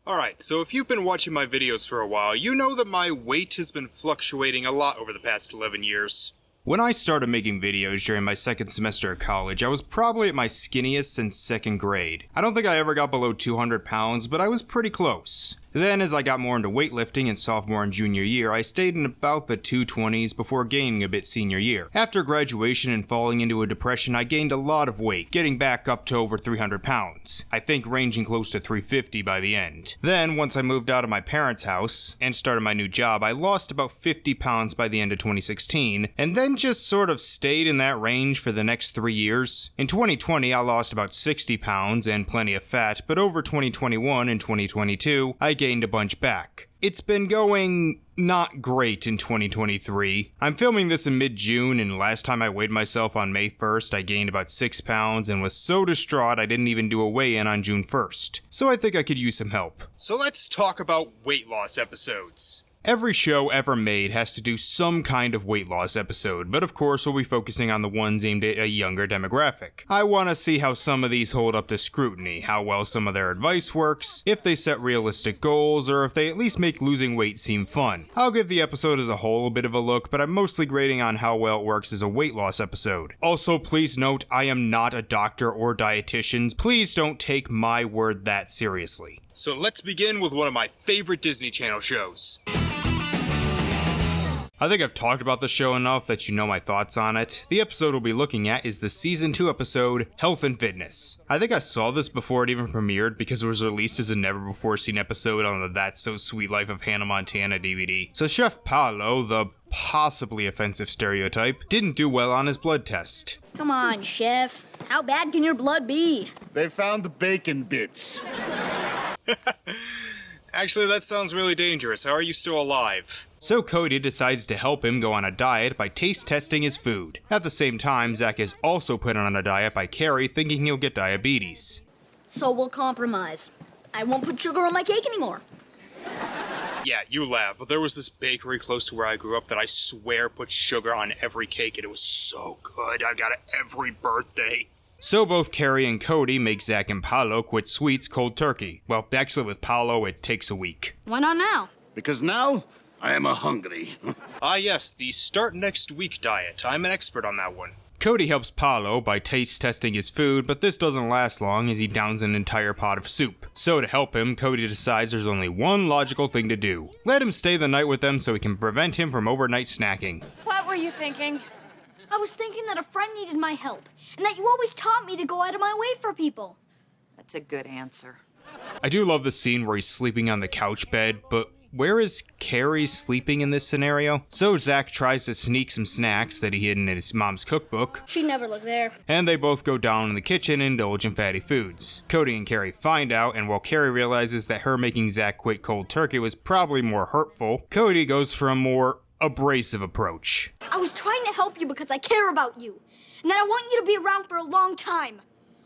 Alright, so if you've been watching my videos for a while, you know that my weight has been fluctuating a lot over the past 11 years. When I started making videos during my second semester of college, I was probably at my skinniest since second grade. I don't think I ever got below 200 pounds, but I was pretty close. Then, as I got more into weightlifting in sophomore and junior year, I stayed in about the 220s before gaining a bit senior year. After graduation and falling into a depression, I gained a lot of weight, getting back up to over 300 pounds. I think ranging close to 350 by the end. Then, once I moved out of my parents' house and started my new job, I lost about 50 pounds by the end of 2016, and then just sort of stayed in that range for the next 3 years. In 2020, I lost about 60 pounds and plenty of fat, but over 2021 and 2022, I gained a bunch back. It's been going not great in 2023. I'm filming this in mid-June, and last time I weighed myself on May 1st, I gained about 6 pounds and was so distraught I didn't even do a weigh-in on June 1st. So I think I could use some help. So let's talk about weight loss episodes. Every show ever made has to do some kind of weight loss episode, but of course we'll be focusing on the ones aimed at a younger demographic. I want to see how some of these hold up to scrutiny, how well some of their advice works, if they set realistic goals, or if they at least make losing weight seem fun. I'll give the episode as a whole a bit of a look, but I'm mostly grading on how well it works as a weight loss episode. Also, please note, I am not a doctor or dietitian. Please don't take my word that seriously. So let's begin with one of my favorite Disney Channel shows. I think I've talked about the show enough that you know my thoughts on it. The episode we'll be looking at is the Season 2 episode, Health and Fitness. I think I saw this before it even premiered because it was released as a never-before-seen episode on the That's So Sweet Life of Hannah Montana DVD. So Chef Paolo, the possibly offensive stereotype, didn't do well on his blood test. Come on, Chef. How bad can your blood be? They found the bacon bits. Actually, that sounds really dangerous. How are you still alive? So Cody decides to help him go on a diet by taste testing his food. At the same time, Zach is also put on a diet by Carrie, thinking he'll get diabetes. So we'll compromise. I won't put sugar on my cake anymore. Yeah, you laugh, but there was this bakery close to where I grew up that I swear put sugar on every cake, and it was so good. I got it every birthday. So both Carrie and Cody make Zach and Paolo quit sweets cold turkey. Well, actually with Paolo, it takes a week. Why not now? Because now, I am hungry. Ah yes, the start next week diet. I'm an expert on that one. Cody helps Paolo by taste testing his food, but this doesn't last long as he downs an entire pot of soup. So to help him, Cody decides there's only one logical thing to do. Let him stay the night with them so he can prevent him from overnight snacking. What were you thinking? I was thinking that a friend needed my help, and that you always taught me to go out of my way for people. That's a good answer. I do love the scene where he's sleeping on the couch bed, but where is Carrie sleeping in this scenario? So Zach tries to sneak some snacks that he hid in his mom's cookbook. She'd never look there. And they both go down in the kitchen and indulge in fatty foods. Cody and Carrie find out, and while Carrie realizes that her making Zach quit cold turkey was probably more hurtful, Cody goes for a more abrasive approach. I was trying to help you because I care about you, and that I want you to be around for a long time.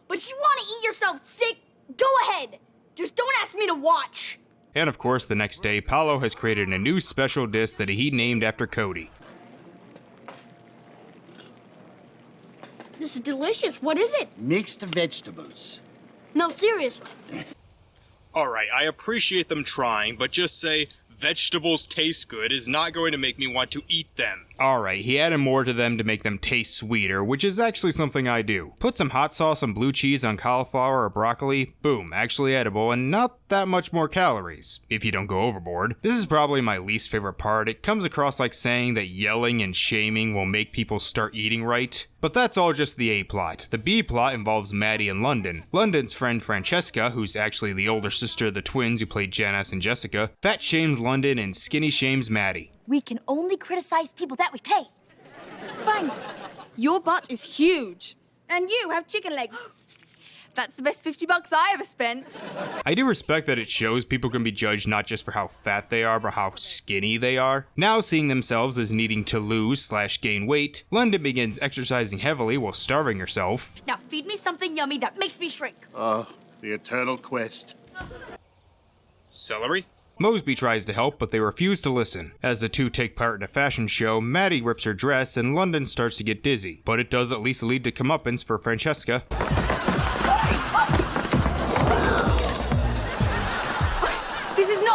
But if you want to eat yourself sick, go ahead. Just don't ask me to watch. And of course, the next day, Paolo has created a new special dish that he named after Cody. This is delicious. What is it? Mixed vegetables. No, seriously. Alright, I appreciate them trying, but just say, vegetables taste good is not going to make me want to eat them. Alright, he added more to them to make them taste sweeter, which is actually something I do. Put some hot sauce and blue cheese on cauliflower or broccoli, boom, actually edible, and not that much more calories, if you don't go overboard. This is probably my least favorite part. It comes across like saying that yelling and shaming will make people start eating right. But that's all just the A plot. The B plot involves Maddie and London. London's friend Francesca, who's actually the older sister of the twins who played Janice and Jessica, fat shames London and skinny shames Maddie. We can only criticize people that we pay. Fine. Your butt is huge. And you have chicken legs. That's the best $50 I ever spent. I do respect that it shows people can be judged not just for how fat they are, but how skinny they are. Now seeing themselves as needing to lose/gain weight, London begins exercising heavily while starving herself. Now feed me something yummy that makes me shrink. The eternal quest. Celery? Mosby tries to help, but they refuse to listen. As the two take part in a fashion show, Maddie rips her dress and London starts to get dizzy. But it does at least lead to comeuppance for Francesca.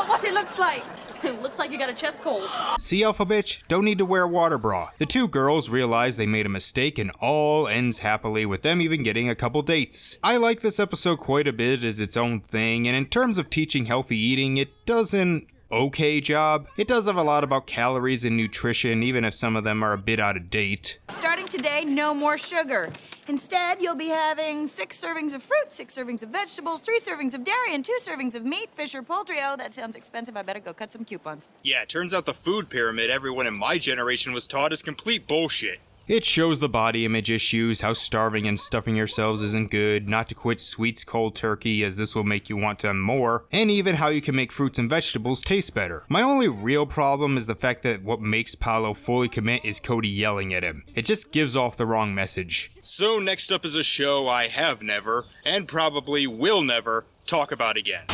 not what it looks like. It looks like you got a chest cold. See, Alpha Bitch? Don't need to wear a water bra. The two girls realize they made a mistake and all ends happily with them even getting a couple dates. I like this episode quite a bit as its own thing, and in terms of teaching healthy eating, it does an okay job. It does have a lot about calories and nutrition, even if some of them are a bit out of date. Starting today, no more sugar. Instead, you'll be having 6 servings of fruit, 6 servings of vegetables, 3 servings of dairy, and 2 servings of meat, fish, or poultry. Oh, that sounds expensive. I better go cut some coupons. Yeah, it turns out the food pyramid everyone in my generation was taught is complete bullshit. It shows the body image issues, how starving and stuffing yourselves isn't good, not to quit sweets cold turkey as this will make you want them more, and even how you can make fruits and vegetables taste better. My only real problem is the fact that what makes Paolo fully commit is Cody yelling at him. It just gives off the wrong message. So next up is a show I have never, and probably will never, talk about again.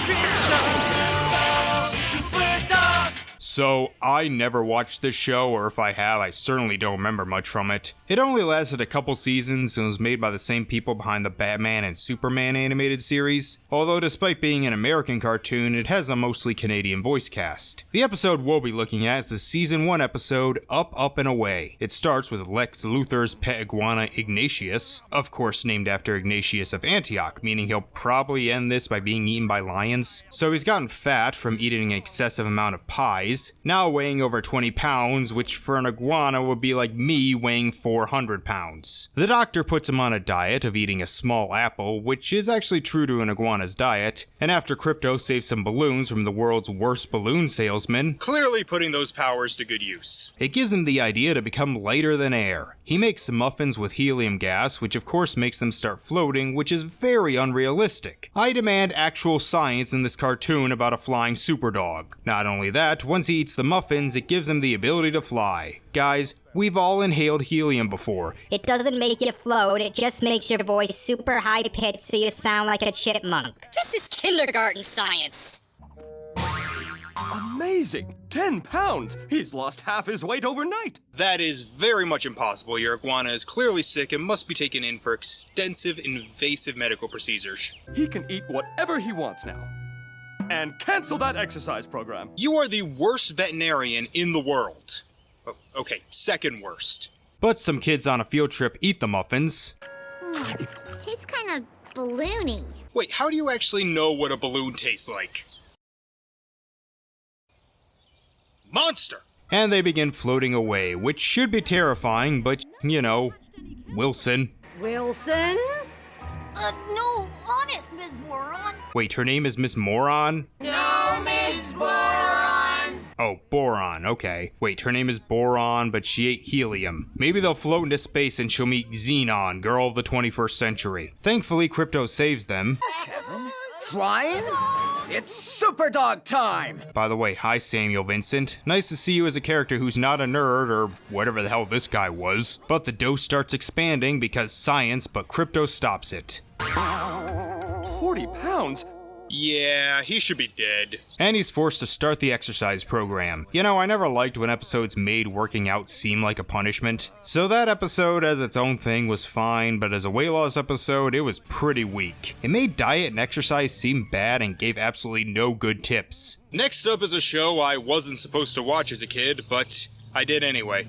So, I never watched this show, or if I have, I certainly don't remember much from it. It only lasted a couple seasons and was made by the same people behind the Batman and Superman animated series, although despite being an American cartoon, it has a mostly Canadian voice cast. The episode we'll be looking at is the Season 1 episode, Up, Up, and Away. It starts with Lex Luthor's pet iguana Ignatius, of course named after Ignatius of Antioch, meaning he'll probably end this by being eaten by lions. So he's gotten fat from eating an excessive amount of pies, now weighing over 20 pounds, which for an iguana would be like me weighing 400 pounds. The doctor puts him on a diet of eating a small apple, which is actually true to an iguana's diet, and after Krypto saves some balloons from the world's worst balloon salesman, clearly putting those powers to good use, it gives him the idea to become lighter than air. He makes some muffins with helium gas, which of course makes them start floating, which is very unrealistic. I demand actual science in this cartoon about a flying superdog. Not only that, once he eats the muffins, it gives him the ability to fly. Guys, we've all inhaled helium before. It doesn't make you float, it just makes your voice super high-pitched so you sound like a chipmunk. This is kindergarten science. Amazing! 10 pounds! He's lost half his weight overnight! That is very much impossible. Your iguana is clearly sick and must be taken in for extensive, invasive medical procedures. He can eat whatever he wants now. And cancel that exercise program. You are the worst veterinarian in the world. Oh, okay, second worst. But some kids on a field trip eat the muffins. Tastes kind of balloony. Wait, how do you actually know what a balloon tastes like? Monster! And they begin floating away, which should be terrifying, but, you know, Wilson. Wilson? No, honest, Miss Boron. Wait, her name is Miss Moron? No, Miss Boron. Oh, Boron, okay. Wait, her name is Boron, but she ate helium. Maybe they'll float into space and she'll meet Xenon, girl of the 21st century. Thankfully, Krypto saves them. Kevin? Flying? It's Superdog time! By the way, hi Samuel Vincent. Nice to see you as a character who's not a nerd, or whatever the hell this guy was. But the dose starts expanding because science, but Krypto stops it. 40 pounds? Yeah, he should be dead. And he's forced to start the exercise program. You know, I never liked when episodes made working out seem like a punishment. So that episode as its own thing was fine, but as a weight loss episode, it was pretty weak. It made diet and exercise seem bad and gave absolutely no good tips. Next up is a show I wasn't supposed to watch as a kid, but I did anyway.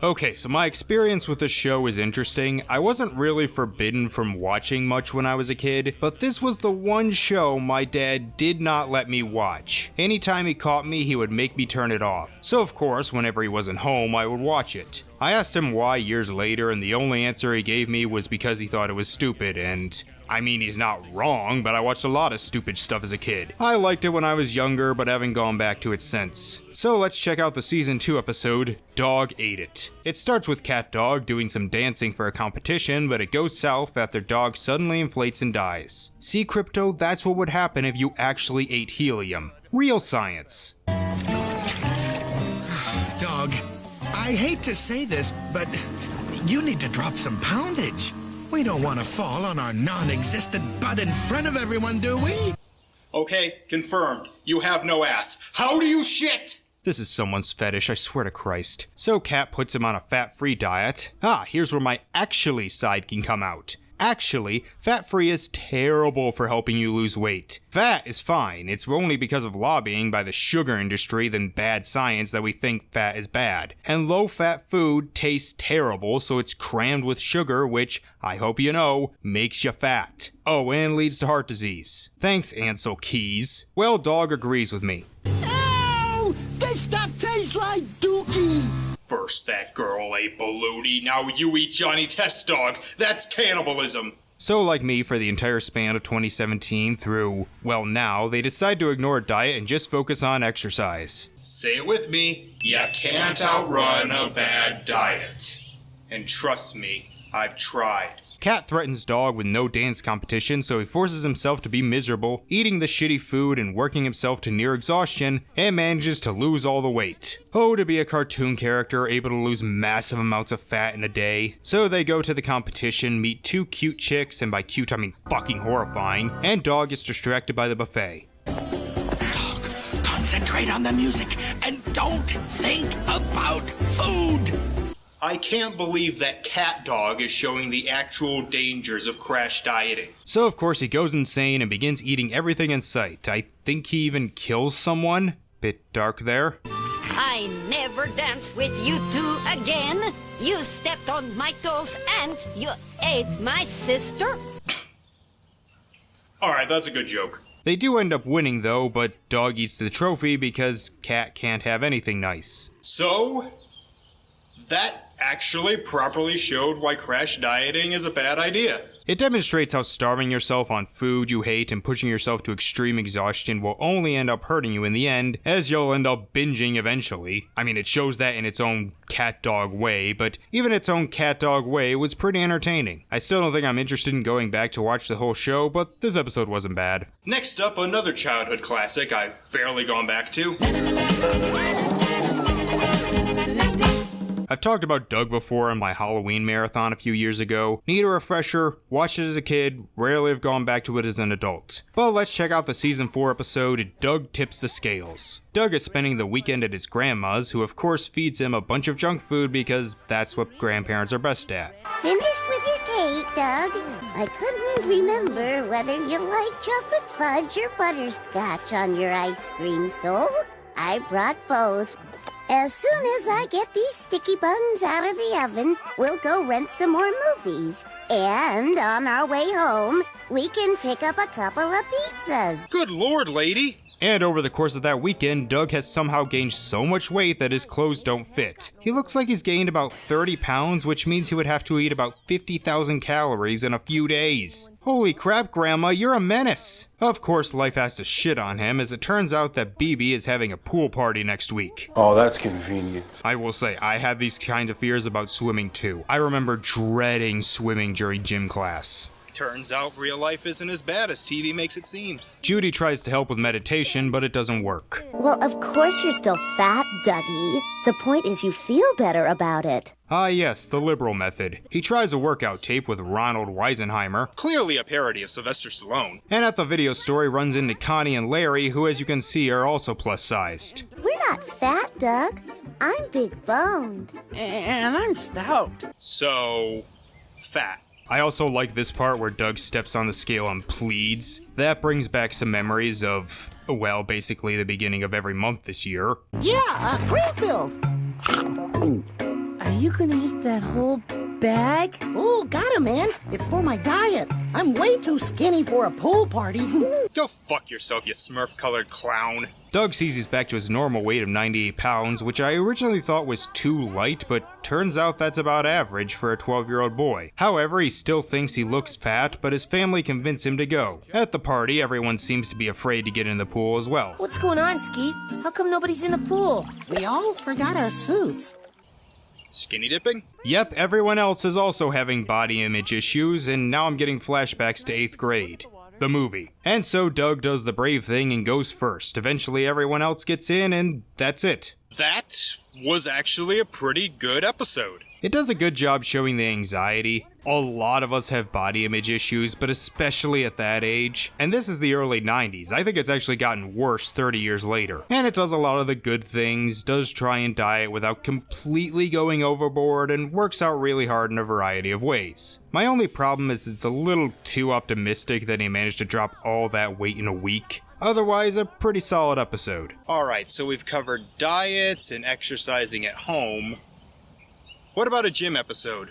Okay, so my experience with this show is interesting. I wasn't really forbidden from watching much when I was a kid, but this was the one show my dad did not let me watch. Anytime he caught me, he would make me turn it off. So of course, whenever he wasn't home, I would watch it. I asked him why years later, and the only answer he gave me was because he thought it was stupid, and I mean, he's not wrong, but I watched a lot of stupid stuff as a kid. I liked it when I was younger, but haven't gone back to it since. So let's check out the Season 2 episode, Dog Ate It. It starts with Catdog doing some dancing for a competition, but it goes south after Dog suddenly inflates and dies. See, Krypto, that's what would happen if you actually ate helium. Real science. Dog, I hate to say this, but you need to drop some poundage. We don't want to fall on our non-existent butt in front of everyone, do we? Okay, confirmed. You have no ass. How do you shit? This is someone's fetish, I swear to Christ. So Cat puts him on a fat-free diet. Ah, here's where my actually side can come out. Actually, fat-free is terrible for helping you lose weight. Fat is fine, it's only because of lobbying by the sugar industry than bad science that we think fat is bad. And low-fat food tastes terrible, so it's crammed with sugar, which, I hope you know, makes you fat. Oh, and leads to heart disease. Thanks, Ansel Keys. Well, Dog agrees with me. Ow! This stuff tastes like dookie! First that girl ate bologna, now you eat Johnny Test Dog. That's cannibalism. So like me, for the entire span of 2017 through, well now, they decide to ignore diet and just focus on exercise. Say it with me, you can't outrun a bad diet. And trust me, I've tried. Cat threatens Dog with no dance competition, so he forces himself to be miserable, eating the shitty food and working himself to near exhaustion, and manages to lose all the weight. Oh, to be a cartoon character able to lose massive amounts of fat in a day. So they go to the competition, meet two cute chicks, and by cute I mean fucking horrifying, and Dog gets distracted by the buffet. Dog, concentrate on the music and don't think about food. I can't believe that Catdog is showing the actual dangers of crash dieting. So of course he goes insane and begins eating everything in sight. I think he even kills someone. Bit dark there. I never dance with you two again. You stepped on my toes and you ate my sister. Alright, that's a good joke. They do end up winning though, but Dog eats the trophy because Cat can't have anything nice. So, that actually properly showed why crash dieting is a bad idea. It demonstrates how starving yourself on food you hate and pushing yourself to extreme exhaustion will only end up hurting you in the end, as you'll end up binging eventually. I mean, it shows that in its own Catdog way, but even its own Catdog way was pretty entertaining. I still don't think I'm interested in going back to watch the whole show, but this episode wasn't bad. Next up, another childhood classic I've barely gone back to. I've talked about Doug before in my Halloween marathon a few years ago. Need a refresher, watched it as a kid, rarely have gone back to it as an adult. But let's check out the season 4 episode, Doug Tips the Scales. Doug is spending the weekend at his grandma's, who of course feeds him a bunch of junk food because that's what grandparents are best at. Finished with your cake, Doug? I couldn't remember whether you like chocolate fudge or butterscotch on your ice cream, so I brought both. As soon as I get these sticky buns out of the oven, we'll go rent some more movies. And on our way home, we can pick up a couple of pizzas. Good lord, lady! And over the course of that weekend, Doug has somehow gained so much weight that his clothes don't fit. He looks like he's gained about 30 pounds, which means he would have to eat about 50,000 calories in a few days. Holy crap, Grandma, you're a menace! Of course, life has to shit on him, as it turns out that BB is having a pool party next week. Oh, that's convenient. I will say, I have these kind of fears about swimming too. I remember dreading swimming during gym class. Turns out real life isn't as bad as TV makes it seem. Judy tries to help with meditation, but it doesn't work. Well, of course you're still fat, Dougie. The point is you feel better about it. Ah yes, the liberal method. He tries a workout tape with Ronald Weisenheimer, clearly a parody of Sylvester Stallone, and at the video store he runs into Connie and Larry, who as you can see are also plus-sized. We're not fat, Doug. I'm big-boned. And I'm stout. So, fat. I also like this part where Doug steps on the scale and pleads. That brings back some memories of, well, basically the beginning of every month this year. Yeah, Greenfield. Are you gonna eat that whole bag? Oh, gotta, man. It's for my diet. I'm way too skinny for a pool party. Go fuck yourself, you Smurf-colored clown. Doug sees he's back to his normal weight of 98 pounds, which I originally thought was too light, but turns out that's about average for a 12-year-old boy. However, he still thinks he looks fat, but his family convince him to go. At the party, everyone seems to be afraid to get in the pool as well. What's going on, Skeet? How come nobody's in the pool? We all forgot our suits. Skinny dipping? Yep, everyone else is also having body image issues, and now I'm getting flashbacks to 8th grade. The movie. And so Doug does the brave thing and goes first. Eventually everyone else gets in, and that's it. That was actually a pretty good episode. It does a good job showing the anxiety, A lot of us have body image issues, but especially at that age. And this is the early 90s. I think it's actually gotten worse 30 years later. And it does a lot of the good things, does try and diet without completely going overboard, and works out really hard in a variety of ways. My only problem is it's a little too optimistic that he managed to drop all that weight in a week. Otherwise, a pretty solid episode. Alright, so we've covered diets and exercising at home. What about a gym episode?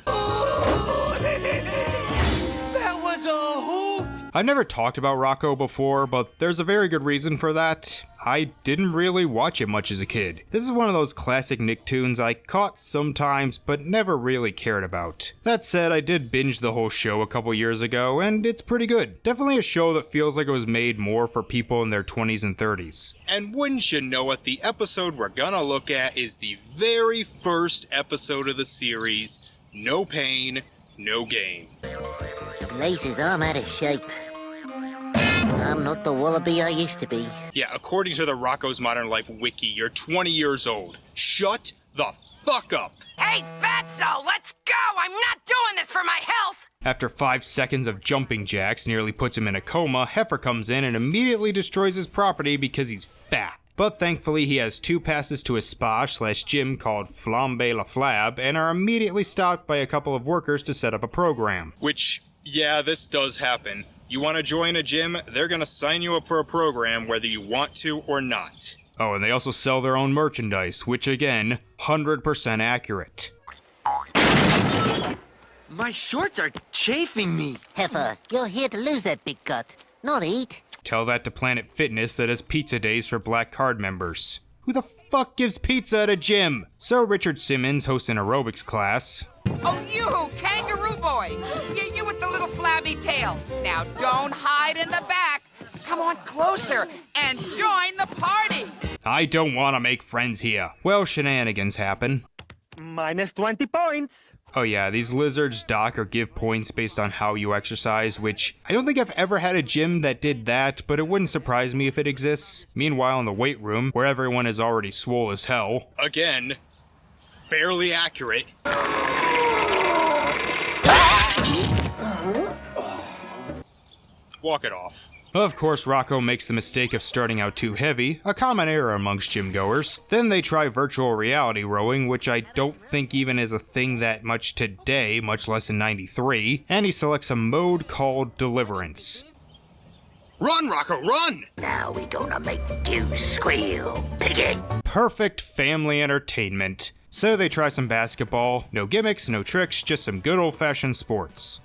That was a hoot! I've never talked about Rocko before, but there's a very good reason for that. I didn't really watch it much as a kid. This is one of those classic Nicktoons I caught sometimes, but never really cared about. That said, I did binge the whole show a couple years ago, and it's pretty good. Definitely a show that feels like it was made more for people in their 20s and 30s. And wouldn't you know it, the episode we're gonna look at is the very first episode of the series, No Pain, No Gain. Laces, I'm out of shape. I'm not the wallaby I used to be. Yeah, according to the Rocko's Modern Life wiki, you're 20 years old. Shut the fuck up! Hey, fatso, let's go! I'm not doing this for my health! After 5 seconds of jumping jacks nearly puts him in a coma, Heifer comes in and immediately destroys his property because he's fat. But thankfully he has 2 passes to a spa/gym called Flambe La Flab and are immediately stopped by a couple of workers to set up a program. Which, yeah, this does happen. You want to join a gym, they're gonna sign you up for a program whether you want to or not. Oh, and they also sell their own merchandise, which again, 100% accurate. My shorts are chafing me. Heifer, you're here to lose that big gut, not eat. Tell that to Planet Fitness that has pizza days for Black Card members. Who the fuck gives pizza at a gym? So Richard Simmons hosts an aerobics class. Oh, you, kangaroo boy! You with the little flabby tail. Now don't hide in the back. Come on closer and join the party. I don't want to make friends here. Well, shenanigans happen. Minus 20 points. Oh yeah, these lizards dock or give points based on how you exercise, which I don't think I've ever had a gym that did that, but it wouldn't surprise me if it exists. Meanwhile, in the weight room, where everyone is already swole as hell, again, fairly accurate. Walk it off. Of course, Rocko makes the mistake of starting out too heavy, a common error amongst gym goers. Then they try virtual reality rowing, which I don't think even is a thing that much today, much less in '93, and he selects a mode called Deliverance. Run, Rocko, run! Now we gonna make you squeal, piggy. Perfect family entertainment. So they try some basketball, no gimmicks, no tricks, just some good old-fashioned sports.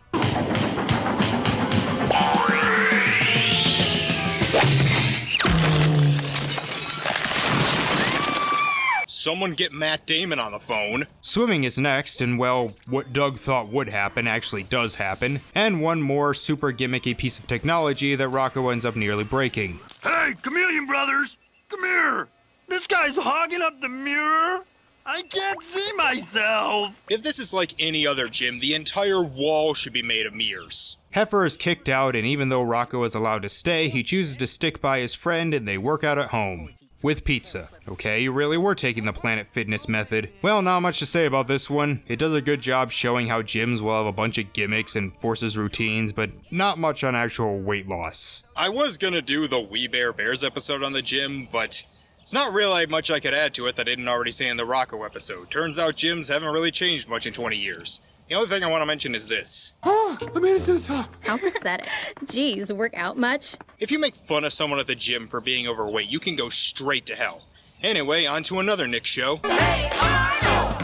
Someone get Matt Damon on the phone. Swimming is next, and well, what Doug thought would happen actually does happen. And one more super gimmicky piece of technology that Rocko ends up nearly breaking. Hey, Chameleon Brothers! Come here! This guy's hogging up the mirror! I can't see myself! If this is like any other gym, the entire wall should be made of mirrors. Heifer is kicked out, and even though Rocko is allowed to stay, he chooses to stick by his friend and they work out at home. With pizza. Okay, you really were taking the Planet Fitness method. Well, not much to say about this one. It does a good job showing how gyms will have a bunch of gimmicks and forces routines, but not much on actual weight loss. I was gonna do the We Bare Bears episode on the gym, but it's not really much I could add to it that I didn't already say in the Rocko episode. Turns out gyms haven't really changed much in 20 years. The only thing I want to mention is this. Oh, I made it to the top. How pathetic. Geez, work out much? If you make fun of someone at the gym for being overweight, you can go straight to hell. Anyway, on to another Nick show. Hey, Arnold!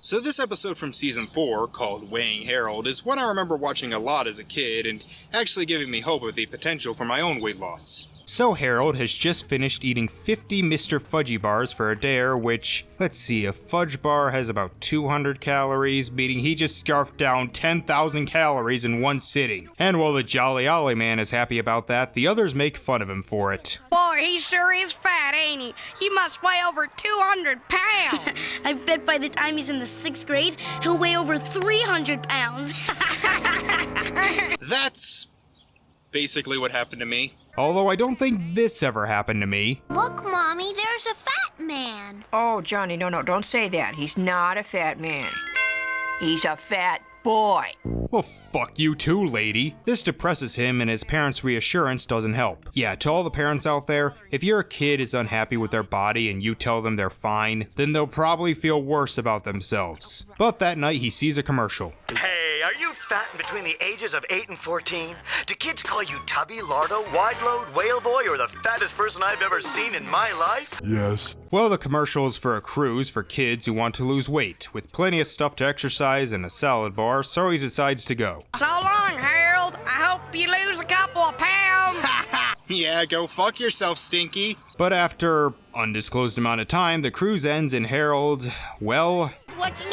So this episode from Season 4, called Weighing Harold, is one I remember watching a lot as a kid and actually giving me hope of the potential for my own weight loss. So Harold has just finished eating 50 Mr. Fudgy bars for a dare, which, let's see, a fudge bar has about 200 calories, meaning he just scarfed down 10,000 calories in one sitting. And while the Jolly Ollie man is happy about that, the others make fun of him for it. Boy, he sure is fat, ain't he? He must weigh over 200 pounds. I bet by the time he's in the 6th grade, he'll weigh over 300 pounds. That's basically what happened to me. Although I don't think this ever happened to me. Look, Mommy, there's a fat man. Oh, Johnny, no, don't say that. He's not a fat man. He's a fat boy. Well, fuck you too, lady. This depresses him and his parents' reassurance doesn't help. Yeah, to all the parents out there, if your kid is unhappy with their body and you tell them they're fine, then they'll probably feel worse about themselves. But that night he sees a commercial. Hey, are you fat in between the ages of 8 and 14? Do kids call you Tubby, Lardo, Wide Load, Whale Boy, or the fattest person I've ever seen in my life? Yes. Well, the commercial is for a cruise for kids who want to lose weight, with plenty of stuff to exercise and a salad bar, so he decides to go. So long, Harold. I hope you lose a couple of pounds. Yeah, go fuck yourself, Stinky. But after undisclosed amount of time, the cruise ends and Harold, well... What's new?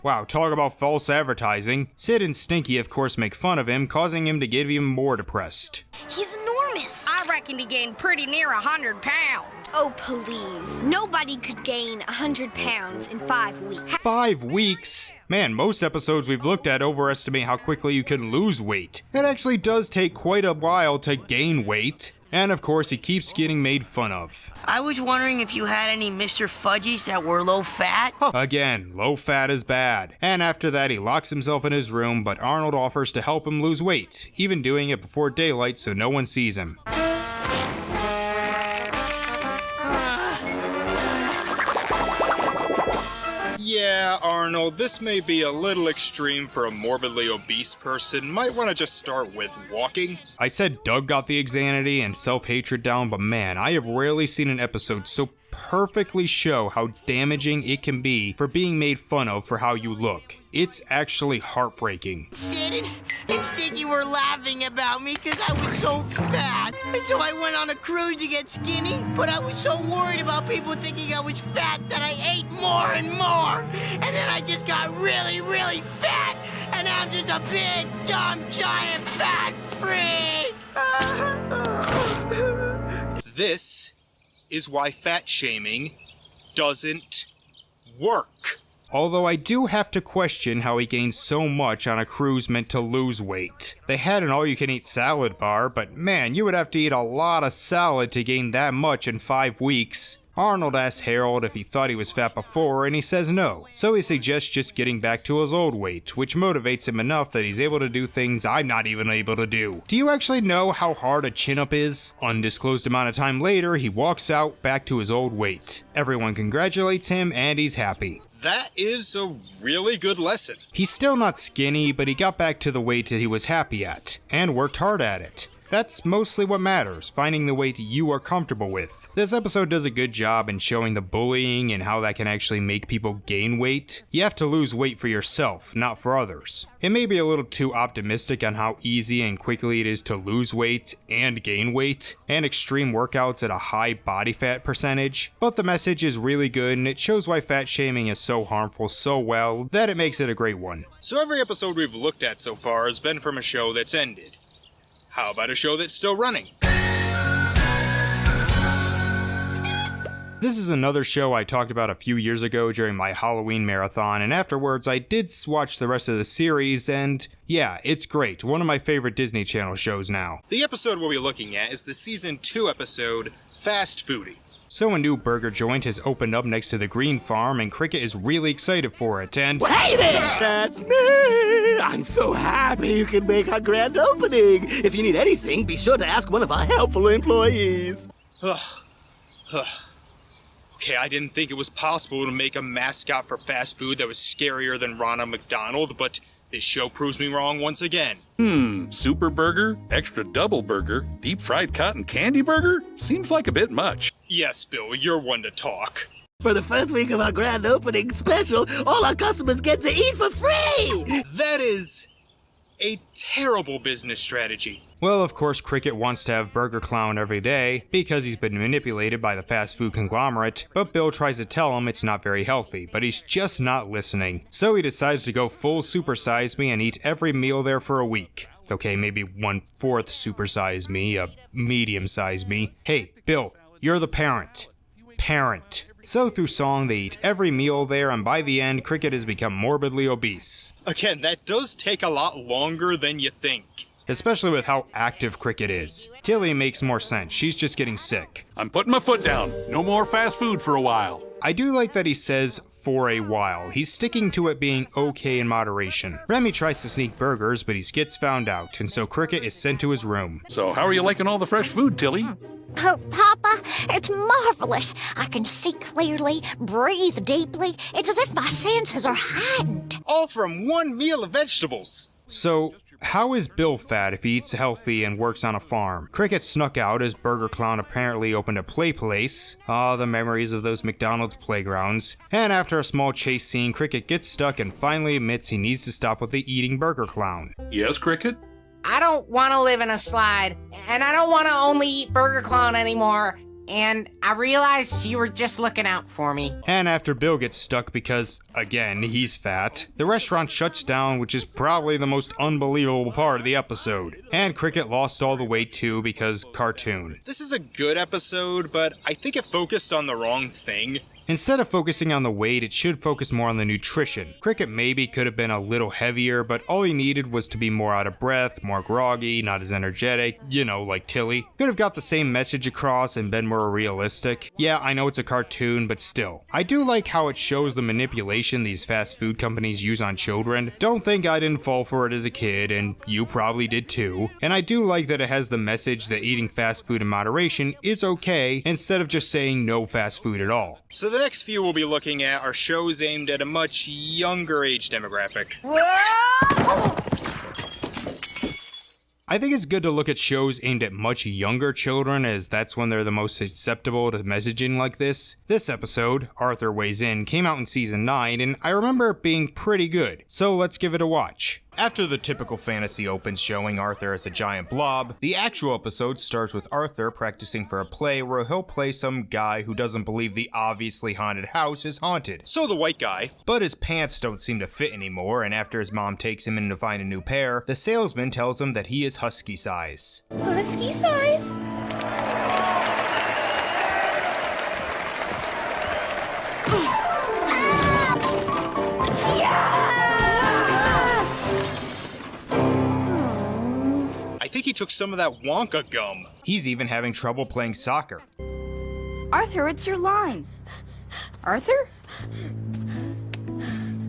Wow, talk about false advertising. Sid and Stinky of course make fun of him, causing him to get even more depressed. He's enormous. I reckon he gained pretty near 100 pounds. Oh, please. Nobody could gain 100 pounds in 5 weeks. 5 weeks? Man, most episodes we've looked at overestimate how quickly you can lose weight. It actually does take quite a while to gain weight. And of course, he keeps getting made fun of. I was wondering if you had any Mr. Fudgies that were low fat? Again, low fat is bad. And after that, he locks himself in his room, but Arnold offers to help him lose weight, even doing it before daylight so no one sees him. Yeah, Arnold, this may be a little extreme for a morbidly obese person. Might want to just start with walking. I said Doug got the anxiety and self-hatred down, but man, I have rarely seen an episode so perfectly show how damaging it can be for being made fun of for how you look. It's actually heartbreaking. Sid and Stinky were laughing about me because I was so fat. And so I went on a cruise to get skinny, but I was so worried about people thinking I was fat that I ate more and more. And then I just got really, really fat. And now I'm just a big, dumb, giant, fat freak. This is why fat shaming doesn't work. Although I do have to question how he gained so much on a cruise meant to lose weight. They had an all-you-can-eat salad bar, but man, you would have to eat a lot of salad to gain that much in 5 weeks. Arnold asks Harold if he thought he was fat before, and he says no. So he suggests just getting back to his old weight, which motivates him enough that he's able to do things I'm not even able to do. Do you actually know how hard a chin-up is? Undisclosed amount of time later, he walks out back to his old weight. Everyone congratulates him, and he's happy. That is a really good lesson. He's still not skinny, but he got back to the weight that he was happy at, and worked hard at it. That's mostly what matters, finding the weight you are comfortable with. This episode does a good job in showing the bullying and how that can actually make people gain weight. You have to lose weight for yourself, not for others. It may be a little too optimistic on how easy and quickly it is to lose weight and gain weight, and extreme workouts at a high body fat percentage, but the message is really good and it shows why fat shaming is so harmful so well that it makes it a great one. So every episode we've looked at so far has been from a show that's ended. How about a show that's still running? This is another show I talked about a few years ago during my Halloween marathon, and afterwards I did watch the rest of the series, and yeah, it's great. One of my favorite Disney Channel shows now. The episode we'll be looking at is the Season 2 episode, Fast Foodie. So a new burger joint has opened up next to the green farm, and Cricket is really excited for it, and... Well, hey there! That's me! I'm so happy you can make our grand opening! If you need anything, be sure to ask one of our helpful employees. Okay, I didn't think it was possible to make a mascot for fast food that was scarier than Ronald McDonald, but this show proves me wrong once again. Super burger, extra double burger, deep fried cotton candy burger? Seems like a bit much. Yes, Bill, you're one to talk. For the first week of our grand opening special, all our customers get to eat for free! That is a terrible business strategy. Well, of course, Cricket wants to have Burger Clown every day because he's been manipulated by the fast food conglomerate, but Bill tries to tell him it's not very healthy, but he's just not listening. So he decides to go full Super Size Me and eat every meal there for a week. Okay, maybe 1/4 Super Size Me, a medium size me. Hey, Bill, you're the parent. So through song, they eat every meal there, and by the end, Cricket has become morbidly obese. Again, that does take a lot longer than you think. Especially with how active Cricket is. Tilly makes more sense, she's just getting sick. I'm putting my foot down. No more fast food for a while. I do like that he says for a while. He's sticking to it being okay in moderation. Remy tries to sneak burgers, but he gets found out, and so Cricket is sent to his room. So how are you liking all the fresh food, Tilly? Oh, Papa, it's marvelous. I can see clearly, breathe deeply. It's as if my senses are heightened. All from one meal of vegetables. So, how is Bill fat if he eats healthy and works on a farm? Cricket snuck out as Burger Clown apparently opened a play place. Ah, the memories of those McDonald's playgrounds. And after a small chase scene, Cricket gets stuck and finally admits he needs to stop with the eating Burger Clown. Yes, Cricket? I don't want to live in a slide, and I don't want to only eat Burger Clown anymore. And I realized you were just looking out for me. And after Bill gets stuck because, again, he's fat, the restaurant shuts down, which is probably the most unbelievable part of the episode. And Cricket lost all the weight too because cartoon. This is a good episode, but I think it focused on the wrong thing. Instead of focusing on the weight, it should focus more on the nutrition. Cricket maybe could have been a little heavier, but all he needed was to be more out of breath, more groggy, not as energetic, you know, like Tilly. Could have got the same message across and been more realistic. Yeah, I know it's a cartoon, but still. I do like how it shows the manipulation these fast food companies use on children. Don't think I didn't fall for it as a kid, and you probably did too. And I do like that it has the message that eating fast food in moderation is okay, instead of just saying no fast food at all. So the next few we'll be looking at are shows aimed at a much younger age demographic. I think it's good to look at shows aimed at much younger children, as that's when they're the most susceptible to messaging like this. This episode, Arthur Weighs In, came out in season 9, and I remember it being pretty good, so let's give it a watch. After the typical fantasy opens showing Arthur as a giant blob, the actual episode starts with Arthur practicing for a play where he'll play some guy who doesn't believe the obviously haunted house is haunted. So the white guy. But his pants don't seem to fit anymore, and after his mom takes him in to find a new pair, the salesman tells him that he is husky size. Husky size? I think he took some of that Wonka gum. He's even having trouble playing soccer. Arthur, it's your line. Arthur?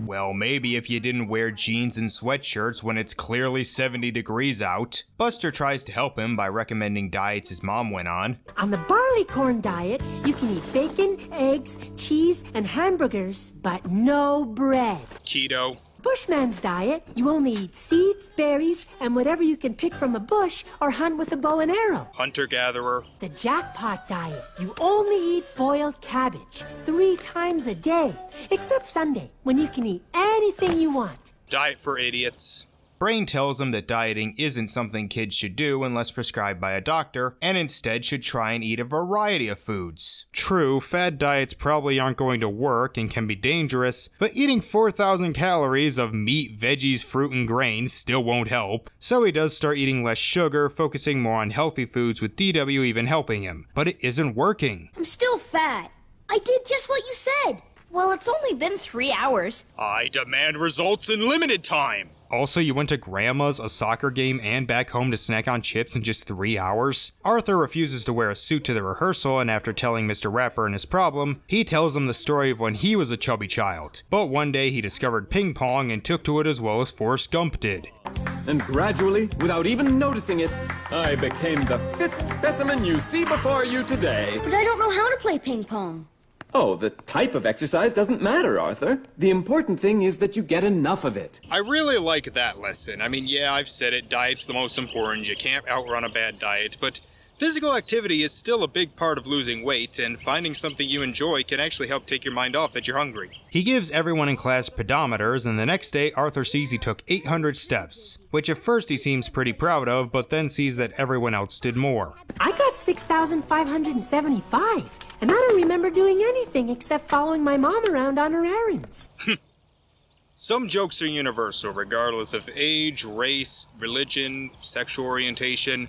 Well, maybe if you didn't wear jeans and sweatshirts when it's clearly 70 degrees out. Buster tries to help him by recommending diets his mom went on. On the barley corn diet, you can eat bacon, eggs, cheese, and hamburgers, but no bread. Keto. Bushman's diet, you only eat seeds, berries, and whatever you can pick from a bush or hunt with a bow and arrow. Hunter-gatherer. The jackpot diet, you only eat boiled cabbage 3 times a day, except Sunday, when you can eat anything you want. Diet for idiots. Brain tells him that dieting isn't something kids should do unless prescribed by a doctor, and instead should try and eat a variety of foods. True, fad diets probably aren't going to work and can be dangerous, but eating 4,000 calories of meat, veggies, fruit, and grains still won't help. So he does start eating less sugar, focusing more on healthy foods, with DW even helping him. But it isn't working. I'm still fat. I did just what you said. Well, it's only been 3 hours. I demand results in limited time. Also, you went to Grandma's, a soccer game, and back home to snack on chips in just 3 hours? Arthur refuses to wear a suit to the rehearsal, and after telling Mr. Rapper his problem, he tells him the story of when he was a chubby child. But one day he discovered ping pong and took to it as well as Forrest Gump did. And gradually, without even noticing it, I became the 5th specimen you see before you today. But I don't know how to play ping pong. Oh, the type of exercise doesn't matter, Arthur. The important thing is that you get enough of it. I really like that lesson. I mean, yeah, I've said it, diet's the most important. You can't outrun a bad diet, but physical activity is still a big part of losing weight, and finding something you enjoy can actually help take your mind off that you're hungry. He gives everyone in class pedometers, and the next day Arthur sees he took 800 steps, which at first he seems pretty proud of, but then sees that everyone else did more. I got 6,575, and I don't remember doing anything except following my mom around on her errands. Some jokes are universal, regardless of age, race, religion, sexual orientation.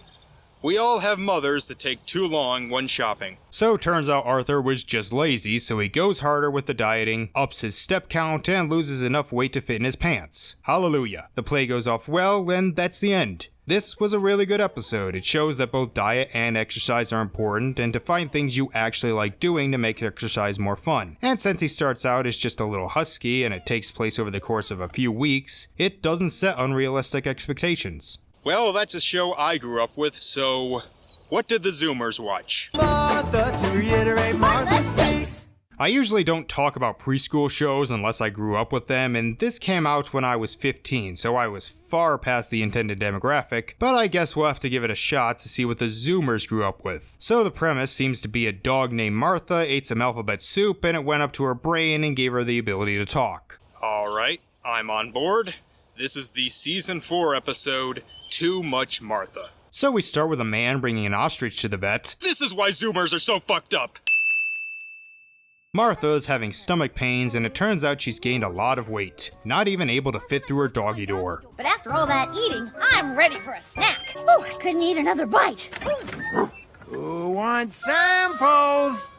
We all have mothers that take too long when shopping. So turns out Arthur was just lazy, so he goes harder with the dieting, ups his step count, and loses enough weight to fit in his pants. Hallelujah. The play goes off well, and that's the end. This was a really good episode. It shows that both diet and exercise are important, and to find things you actually like doing to make exercise more fun. And since he starts out as just a little husky and it takes place over the course of a few weeks, it doesn't set unrealistic expectations. Well, that's a show I grew up with, so what did the Zoomers watch? Martha, to reiterate, Martha speaks. I usually don't talk about preschool shows unless I grew up with them, and this came out when I was 15, so I was far past the intended demographic, but I guess we'll have to give it a shot to see what the Zoomers grew up with. So the premise seems to be a dog named Martha ate some alphabet soup and it went up to her brain and gave her the ability to talk. Alright, I'm on board. This is the Season 4 episode, Too Much Martha. So we start with a man bringing an ostrich to the vet. This is why Zoomers are so fucked up! Martha is having stomach pains, and it turns out she's gained a lot of weight, not even able to fit through her doggy door. But after all that eating, I'm ready for a snack. Oh, I couldn't eat another bite. Who wants samples?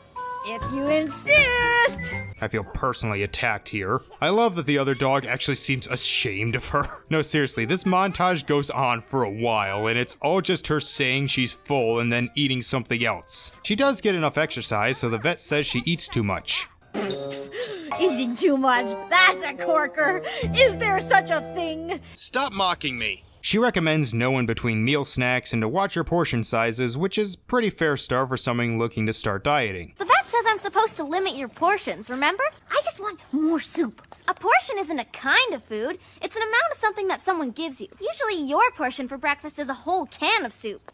If you insist. I feel personally attacked here. I love that the other dog actually seems ashamed of her. No, seriously, this montage goes on for a while, and it's all just her saying she's full and then eating something else. She does get enough exercise, so the vet says she eats too much. Eating too much, that's a corker. Is there such a thing? Stop mocking me. She recommends no in between meal snacks and to watch her portion sizes, which is pretty fair start for someone looking to start dieting. The vet says I'm supposed to limit your portions, remember? I just want more soup. A portion isn't a kind of food, it's an amount of something that someone gives you. Usually your portion for breakfast is a whole can of soup.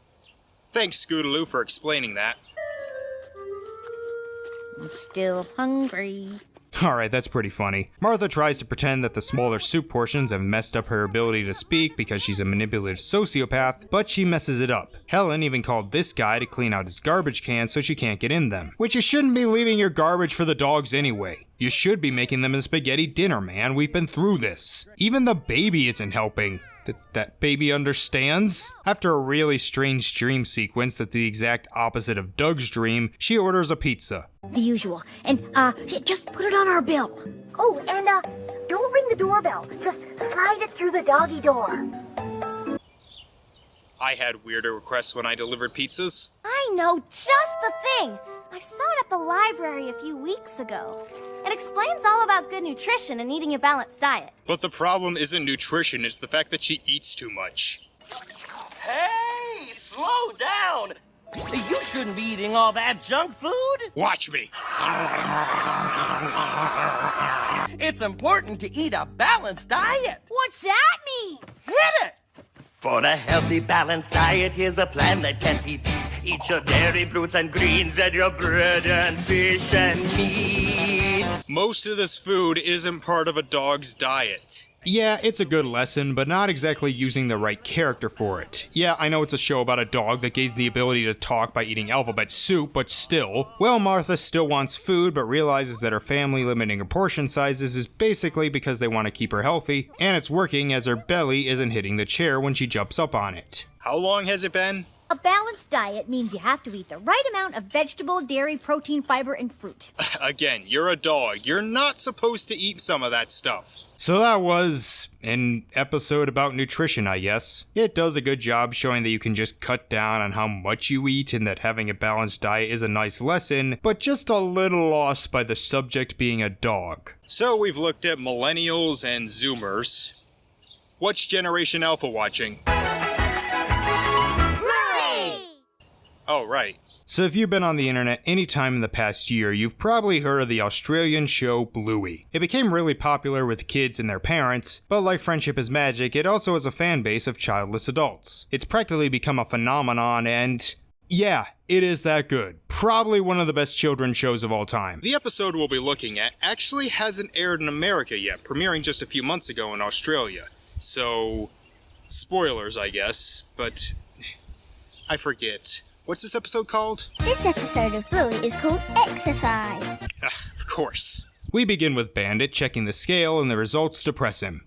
Thanks, Scootaloo, for explaining that. I'm still hungry. Alright, that's pretty funny. Martha tries to pretend that the smaller soup portions have messed up her ability to speak because she's a manipulative sociopath, but she messes it up. Helen even called this guy to clean out his garbage cans so she can't get in them. Which you shouldn't be leaving your garbage for the dogs anyway. You should be making them a spaghetti dinner, man. We've been through this. Even the baby isn't helping. That baby understands? After a really strange dream sequence that's the exact opposite of Doug's dream, she orders a pizza. The usual. And, just put it on our bill. Oh, and, don't ring the doorbell. Just slide it through the doggy door. I had weirder requests when I delivered pizzas. I know just the thing. I saw it at the library a few weeks ago. It explains all about good nutrition and eating a balanced diet. But the problem isn't nutrition, it's the fact that she eats too much. Hey, slow down! You shouldn't be eating all that junk food. Watch me. It's important to eat a balanced diet. What's that mean? Hit it! For a healthy, balanced diet, here's a plan that can't be beat. Eat your dairy, fruits, and greens, and your bread and fish and meat. Most of this food isn't part of a dog's diet. Yeah, it's a good lesson, but not exactly using the right character for it. Yeah, I know it's a show about a dog that gains the ability to talk by eating alphabet soup, but still. Well, Martha still wants food, but realizes that her family limiting her portion sizes is basically because they want to keep her healthy, and it's working as her belly isn't hitting the chair when she jumps up on it. How long has it been? A balanced diet means you have to eat the right amount of vegetable, dairy, protein, fiber, and fruit. Again, you're a dog. You're not supposed to eat some of that stuff. So that was an episode about nutrition, I guess. It does a good job showing that you can just cut down on how much you eat and that having a balanced diet is a nice lesson, but just a little lost by the subject being a dog. So we've looked at millennials and Zoomers. What's Generation Alpha watching? Oh, right. So if you've been on the internet any time in the past year, you've probably heard of the Australian show Bluey. It became really popular with kids and their parents, but like Friendship is Magic, it also has a fan base of childless adults. It's practically become a phenomenon and... yeah, it is that good. Probably one of the best children's shows of all time. The episode we'll be looking at actually hasn't aired in America yet, premiering just a few months ago in Australia. So... spoilers, I guess, but... I forget. What's this episode called? This episode of Bluey is called Exercise. Of course. We begin with Bandit checking the scale and the results depress him.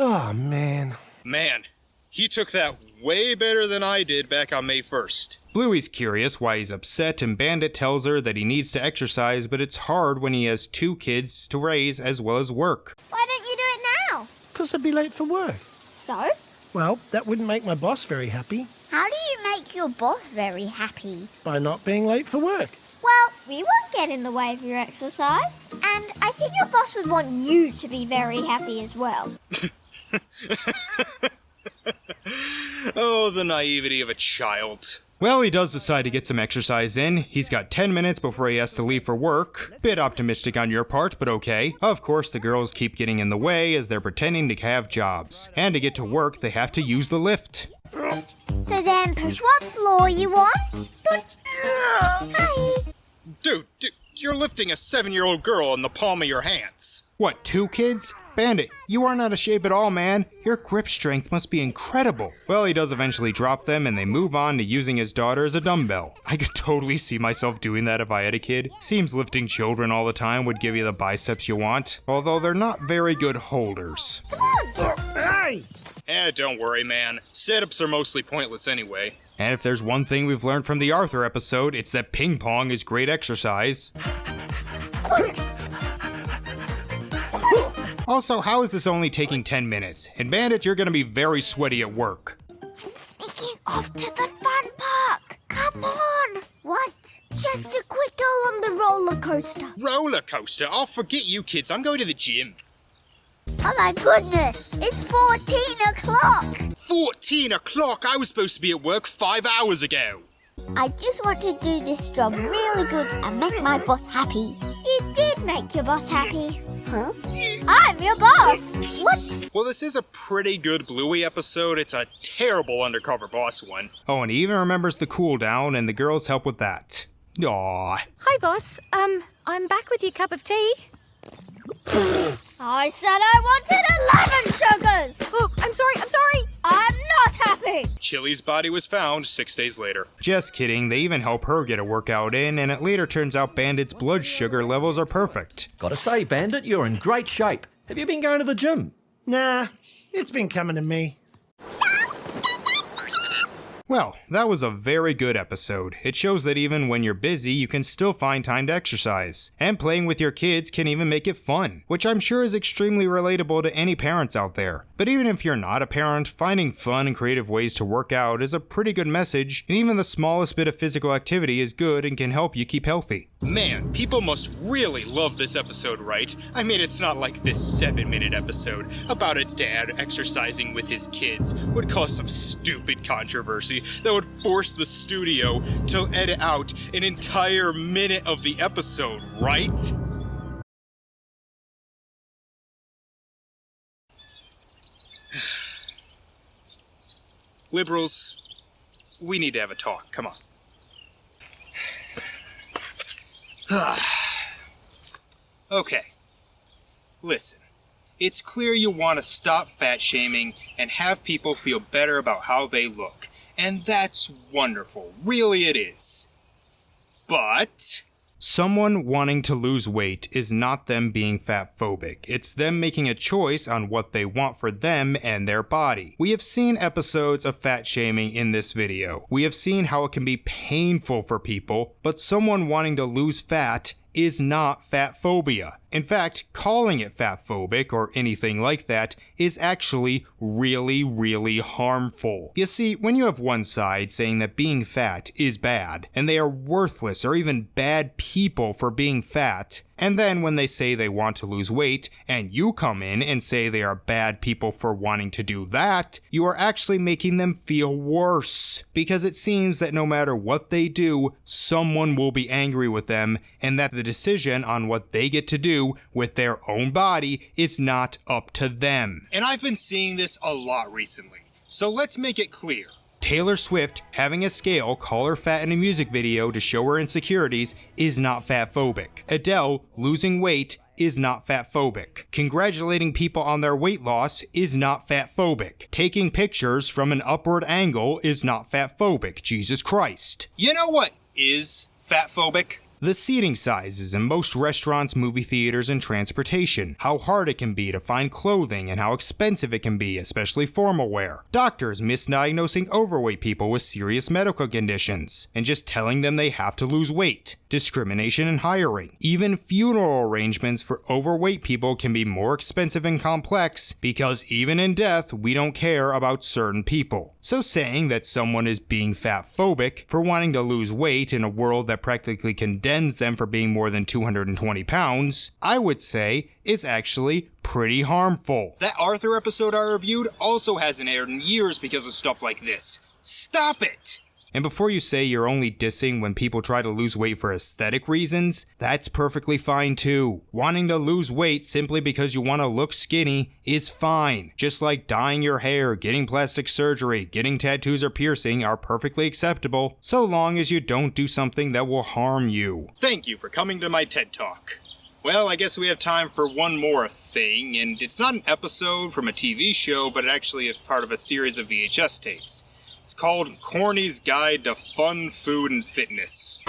Oh, man. Man, he took that way better than I did back on May 1st. Bluey's curious why he's upset and Bandit tells her that he needs to exercise, but it's hard when he has 2 kids to raise as well as work. Why don't you do it now? Because I'd be late for work. So? Well, that wouldn't make my boss very happy. How do you make your boss very happy? By not being late for work. Well, we won't get in the way of your exercise. And I think your boss would want you to be very happy as well. Oh, the naivety of a child. Well, he does decide to get some exercise in. He's got 10 minutes before he has to leave for work. Bit optimistic on your part, but okay. Of course, the girls keep getting in the way as they're pretending to have jobs. And to get to work, they have to use the lift. So then, push what floor you want? Hi. Dude, you're lifting a 7-year-old girl in the palm of your hands. What, 2 kids? Bandit, you aren't out of shape at all, man. Your grip strength must be incredible. Well, he does eventually drop them, and they move on to using his daughter as a dumbbell. I could totally see myself doing that if I had a kid. Seems lifting children all the time would give you the biceps you want, although they're not very good holders. Hey! Don't worry, man. Setups are mostly pointless anyway. And if there's one thing we've learned from the Arthur episode, it's that ping pong is great exercise. Also, how is this only taking 10 minutes? And Bandit, you're gonna be very sweaty at work. I'm sneaking off to the fun park. Come on. What? Just a quick go on the roller coaster. Roller coaster? Oh, forget you kids. I'm going to the gym. Oh my goodness. It's 14 o'clock. 14 o'clock? I was supposed to be at work 5 hours ago. I just want to do this job really good and make my boss happy. You did make your boss happy. Huh? I'm your boss! What? Well, this is a pretty good Bluey episode. It's a terrible undercover boss one. Oh, and he even remembers the cooldown, and the girls help with that. Aww. Hi, boss. I'm back with your cup of tea. I said I wanted 11 sugars! Oh, I'm sorry. I'm not happy! Chili's body was found 6 days later. Just kidding, they even help her get a workout in, and it later turns out Bandit's blood sugar levels are perfect. Gotta say, Bandit, you're in great shape. Have you been going to the gym? Nah, it's been coming to me. Well, that was a very good episode. It shows that even when you're busy, you can still find time to exercise. And playing with your kids can even make it fun, which I'm sure is extremely relatable to any parents out there. But even if you're not a parent, finding fun and creative ways to work out is a pretty good message, and even the smallest bit of physical activity is good and can help you keep healthy. Man, people must really love this episode, right? I mean, it's not like this 7-minute episode about a dad exercising with his kids would cause some stupid controversy that would force the studio to edit out an entire minute of the episode, right? Liberals, we need to have a talk. Come on. Okay. Listen. It's clear you want to stop fat shaming and have people feel better about how they look. And that's wonderful. Really it is. But someone wanting to lose weight is not them being fat-phobic. It's them making a choice on what they want for them and their body. We have seen episodes of fat shaming in this video. We have seen how it can be painful for people, but someone wanting to lose fat is not fat phobia. In fact, calling it fat phobic or anything like that is actually really, really harmful. You see, when you have one side saying that being fat is bad, and they are worthless or even bad people for being fat, and then when they say they want to lose weight, and you come in and say they are bad people for wanting to do that, you are actually making them feel worse. Because it seems that no matter what they do, someone will be angry with them, and that the decision on what they get to do with their own body is not up to them. And I've been seeing this a lot recently. So let's make it clear. Taylor Swift having a scale call her fat in a music video to show her insecurities is not fat phobic. Adele losing weight is not fat phobic. Congratulating people on their weight loss is not fat phobic. Taking pictures from an upward angle is not fat phobic. Jesus Christ. You know what is fat phobic? The seating sizes in most restaurants, movie theaters, and transportation. How hard it can be to find clothing and how expensive it can be, especially formal wear. Doctors misdiagnosing overweight people with serious medical conditions and just telling them they have to lose weight. Discrimination in hiring. Even funeral arrangements for overweight people can be more expensive and complex because even in death, we don't care about certain people. So saying that someone is being fat-phobic for wanting to lose weight in a world that practically condemns them for being more than 220 pounds, I would say is actually pretty harmful. That Arthur episode I reviewed also hasn't aired in years because of stuff like this. Stop it! And before you say you're only dissing when people try to lose weight for aesthetic reasons, that's perfectly fine too. Wanting to lose weight simply because you want to look skinny is fine. Just like dyeing your hair, getting plastic surgery, getting tattoos or piercing are perfectly acceptable, so long as you don't do something that will harm you. Thank you for coming to my TED Talk. Well, I guess we have time for one more thing, and it's not an episode from a TV show, but it actually is part of a series of VHS tapes. It's called Corny's Guide to Fun, Food, and Fitness.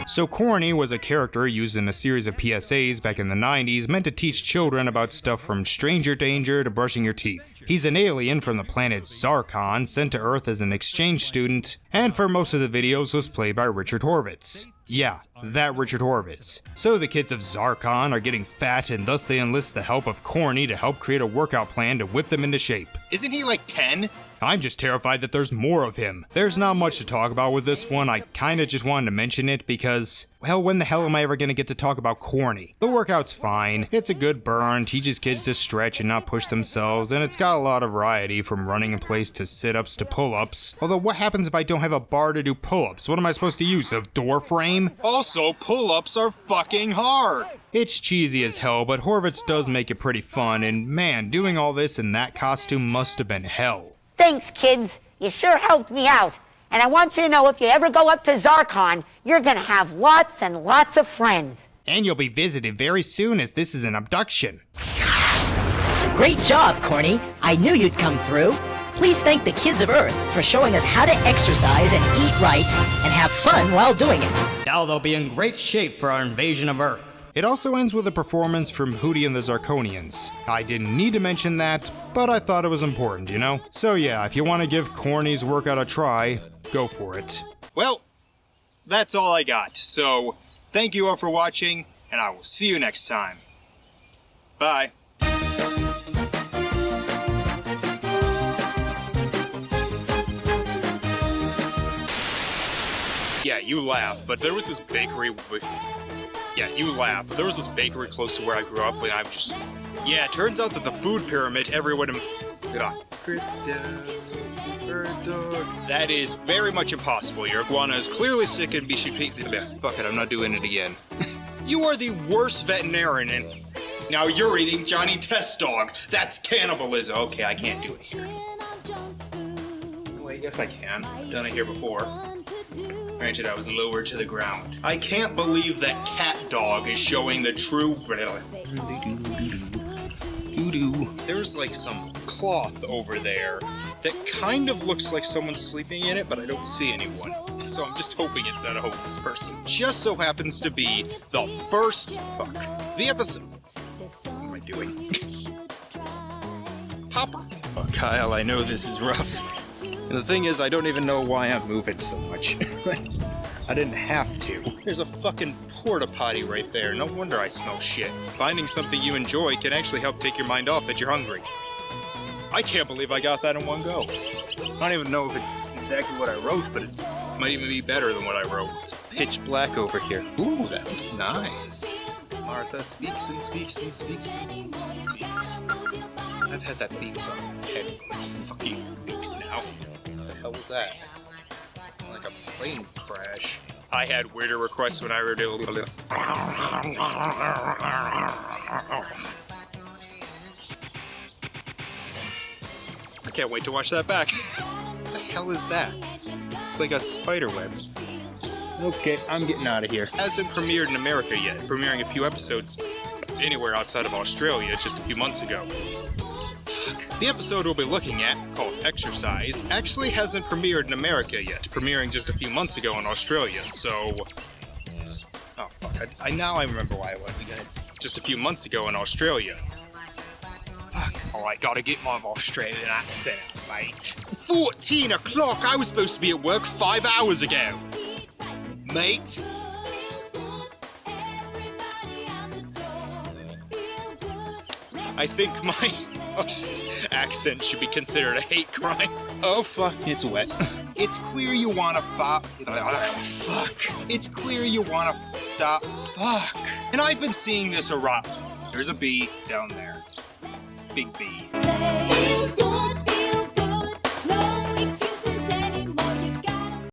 So Corny was a character used in a series of PSAs back in the 90s meant to teach children about stuff from stranger danger to brushing your teeth. He's an alien from the planet Zarkon, sent to Earth as an exchange student, and for most of the videos was played by Richard Horvitz. Yeah, that Richard Horvitz. So the kids of Zarkon are getting fat and thus they enlist the help of Corny to help create a workout plan to whip them into shape. Isn't he like 10? I'm just terrified that there's more of him. There's not much to talk about with this one. I kinda just wanted to mention it because, well, when the hell am I ever gonna get to talk about Corny? The workout's fine. It's a good burn, teaches kids to stretch and not push themselves, and it's got a lot of variety from running in place to sit-ups to pull-ups. Although what happens if I don't have a bar to do pull-ups? What am I supposed to use, a door frame? Also, pull-ups are fucking hard! It's cheesy as hell, but Horvitz does make it pretty fun, and man, doing all this in that costume must have been hell. Thanks, kids. You sure helped me out. And I want you to know if you ever go up to Zarkon, you're gonna have lots and lots of friends. And you'll be visited very soon as this is an abduction. Great job, Corny. I knew you'd come through. Please thank the kids of Earth for showing us how to exercise and eat right and have fun while doing it. Now they'll be in great shape for our invasion of Earth. It also ends with a performance from Hootie and the Zarkonians. I didn't need to mention that, but I thought it was important, you know? So yeah, if you want to give Corny's workout a try, go for it. Well, that's all I got, so thank you all for watching, and I will see you next time. Bye. Yeah, you laugh, but there was this bakery... Yeah, you laugh. There was this bakery close to where I grew up, and I'm just... Yeah, it turns out that the food pyramid, everyone... Get on. Krypto, super dog. That is very much impossible. Your iguana is clearly sick and fuck it, I'm not doing it again. You are the worst veterinarian, and now you're eating Johnny Test Dog. That's cannibalism. Okay, I can't do it here. Well, I guess I can. I've done it here before. Granted, I was lower to the ground. I can't believe that Catdog is showing the true... There's like some cloth over there that kind of looks like someone's sleeping in it, but I don't see anyone. So I'm just hoping it's not a hopeless person. Just so happens to be the first... Fuck. The episode... What am I doing? Papa? Oh, Kyle, I know this is rough. And the thing is, I don't even know why I'm moving so much. I didn't have to. There's a fucking porta potty right there. No wonder I smell shit. Finding something you enjoy can actually help take your mind off that you're hungry. I can't believe I got that in one go. I don't even know if it's exactly what I wrote, but it might even be better than what I wrote. It's pitch black over here. Ooh, that looks nice. Martha speaks and speaks and speaks and speaks and speaks. I've had that theme song in my head for fucking weeks now. What the hell was that? Like a plane crash. I had weirder requests when I were doing... I can't wait to watch that back. What the hell is that? It's like a spider web. Okay, I'm getting out of here. Hasn't premiered in America yet, premiering a few episodes anywhere outside of Australia just a few months ago. The episode we'll be looking at, called Exercise, actually hasn't premiered in America yet, premiering just a few months ago in Australia, so... Oh, fuck. I remember why I went again. Just a few months ago in Australia. Fuck. Alright, gotta get my Australian accent, mate. 14 o'clock! I was supposed to be at work 5 hours ago! Mate? I think my accent should be considered a hate crime. Oh fuck, it's wet. It's clear you wanna fuck. It's clear you wanna stop. Fuck. And I've been seeing this around. There's a bee down there. Big bee.